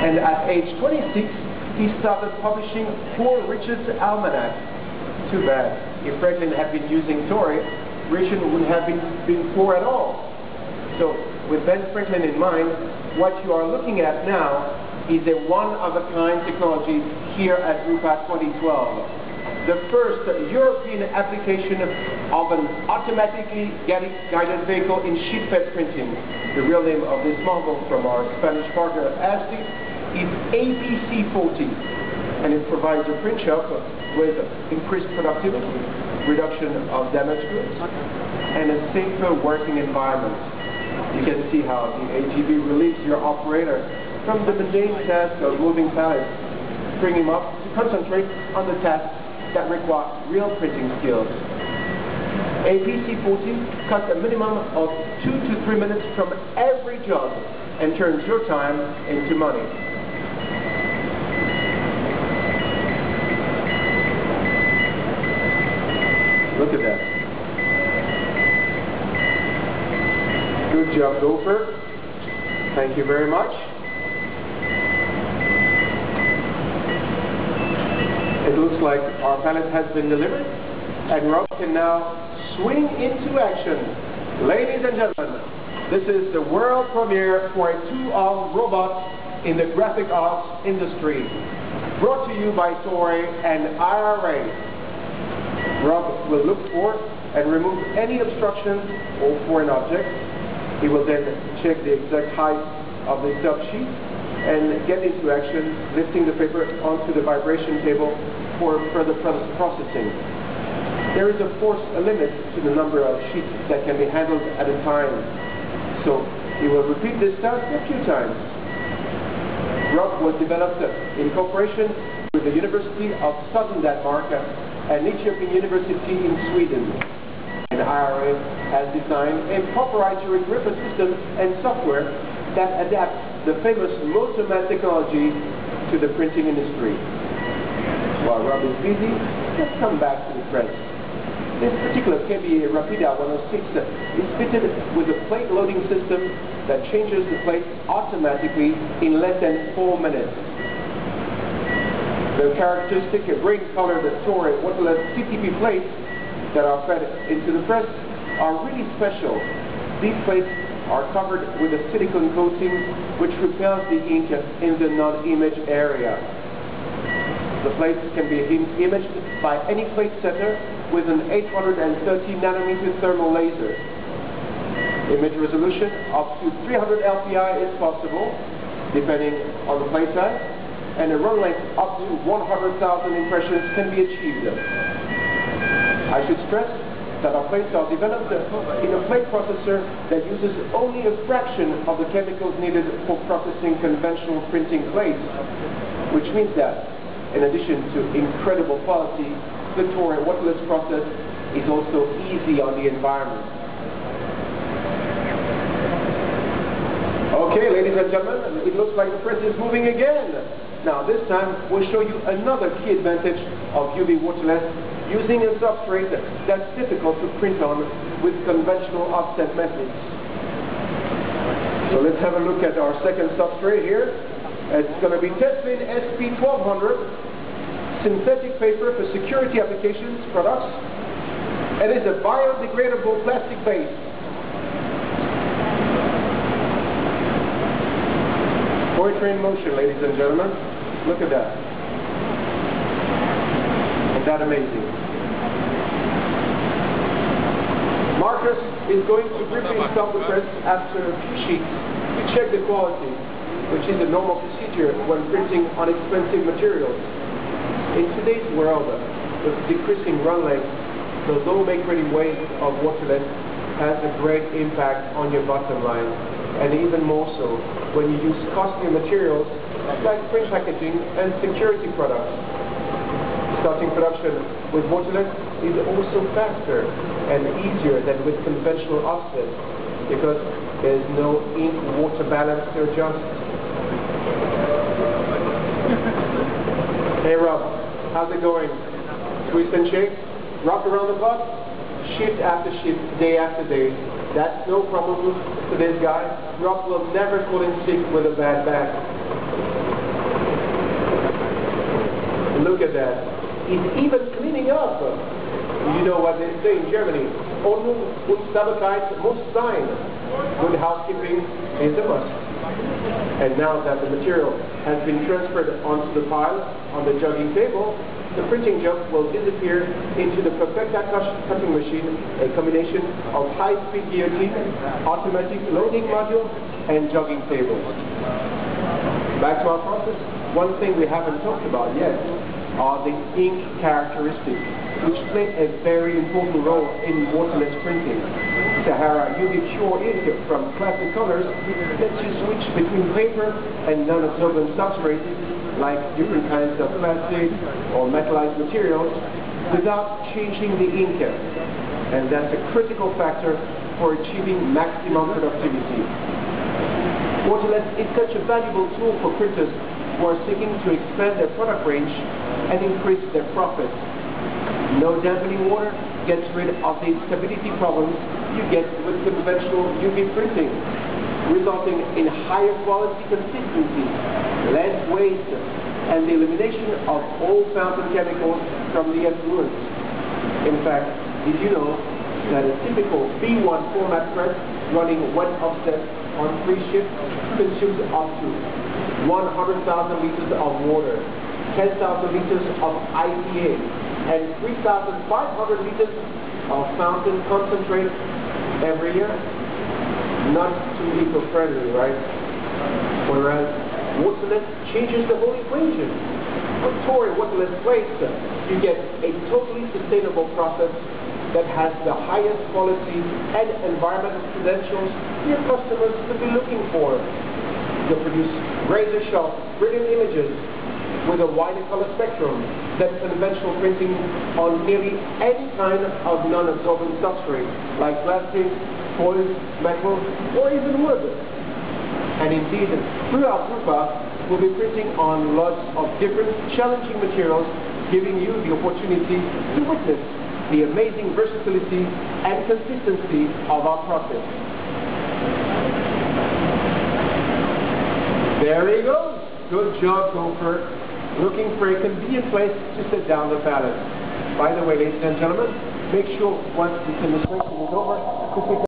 And at age 26, he started publishing Poor Richard's Almanac. Too bad. If Franklin had been using Tory, Richard wouldn't have been poor at all. So, with Ben Franklin in mind, what you are looking at now is a one-of-a-kind technology here at Drupa 2012. The first European application of an automatically guided vehicle in sheet-fed printing. The real name of this model from our Spanish partner ASTI is ABC40, and it provides a print shop with increased productivity, reduction of damaged goods, and a safer working environment. You can see how the AGV relieves your operator from the mundane task of moving pallets, bring him up to concentrate on the tasks that require real printing skills. ABC40 cuts a minimum of 2 to 3 minutes from every job and turns your time into money. Look at that. Good job, Gopher. Thank you very much. It looks like our pallet has been delivered, and Rob can now swing into action. Ladies and gentlemen, this is the world premiere for a two-armed robot in the graphic arts industry. Brought to you by Tory and IRA. Rob will look for and remove any obstruction or foreign object. He will then check the exact height of the top sheet and get into action, lifting the paper onto the vibration table for further processing. There is, of course, a limit to the number of sheets that can be handled at a time. So he will repeat this task a few times. Rob was developed in cooperation with the University of Southern Denmark and Linköping University in Sweden. And IRA has designed a proprietary gripper system and software that adapts the famous Motorman technology to the printing industry. While Rob is busy, let's come back to the press. This particular KBA Rapida 106 is fitted with a plate loading system that changes the plate automatically in less than 4 minutes. The characteristic green-colored Tory waterless CTP plates that are fed into the press are really special. These plates are covered with a silicone coating which repels the ink in the non-image area. The plates can be imaged by any plate setter with an 830 nanometer thermal laser. Image resolution up to 300 LPI is possible, depending on the plate size, and a run length up to 100,000 impressions can be achieved. I should stress that our plates are developed in a plate processor that uses only a fraction of the chemicals needed for processing conventional printing plates, which means that, in addition to incredible quality, the Tory waterless process is also easy on the environment. Okay, ladies and gentlemen, it looks like the press is moving again. Now this time we'll show you another key advantage of UV waterless using a substrate that's difficult to print on with conventional offset methods. So let's have a look at our second substrate here. It's going to be Teslin SP1200 synthetic paper for security applications products. It is a biodegradable plastic base. Poetry in motion, ladies and gentlemen. Look at that. Isn't that amazing? Marcus is going to briefly install the press after a few sheets to check the quality, which is a normal procedure when printing on expensive materials. In today's world, with decreasing run length, the low make-ready weight of waterless has a great impact on your bottom line, and even more so when you use costly materials like print packaging and security products. Starting production with waterless is also faster and easier than with conventional offsets because there is no ink-water balance to adjust. Hey Rob, how's it going? Twist and shake? Rock around the clock? Shift after shift, day after day. That's no problem to this guy. Rob will never fall in sick with a bad back. Look at that. He's even cleaning up. You know what they say in Germany? Ordnung und Sauberkeit muss sein. Good housekeeping is a must. And now that the material has been transferred onto the pile on the jogging table, the printing job will disappear into the Perfecta cutting machine, a combination of high-speed guillotine, automatic loading module, and jogging table. Back to our process. One thing we haven't talked about yet are the ink characteristics, which play a very important role in waterless printing. Sahara UV pure ink from classic colors lets you switch between paper and non-absorbent substrates like different kinds of plastic or metallized materials without changing the ink. And that's a critical factor for achieving maximum productivity. Waterless is such a valuable tool for printers who are seeking to expand their product range and increase their profits. No dampening water gets rid of the stability problems you get with conventional UV printing, resulting in higher quality consistency, less waste, and the elimination of all fountain chemicals from the effluent. In fact, did you know that a typical B1 format press running wet offset on free shift consumes up to 100,000 liters of water, 10,000 liters of IPA, and 3,500 liters of fountain concentrate every year? Not too eco-friendly, right? Whereas waterless changes the whole equation. With Toray waterless plates, you get a totally sustainable process that has the highest quality and environmental credentials your customers could be looking for. You produce razor-sharp, brilliant images with a wider color spectrum than conventional printing on nearly any kind of non-absorbent substrate, like plastic, foil, metal, or even wood. And indeed, throughout Drupa, we'll be printing on lots of different challenging materials, giving you the opportunity to witness the amazing versatility and consistency of our process. There he goes. Good job, Gopher. Looking for a convenient place to sit down the pallet. By the way, ladies and gentlemen, make sure once the demonstration is over to pick up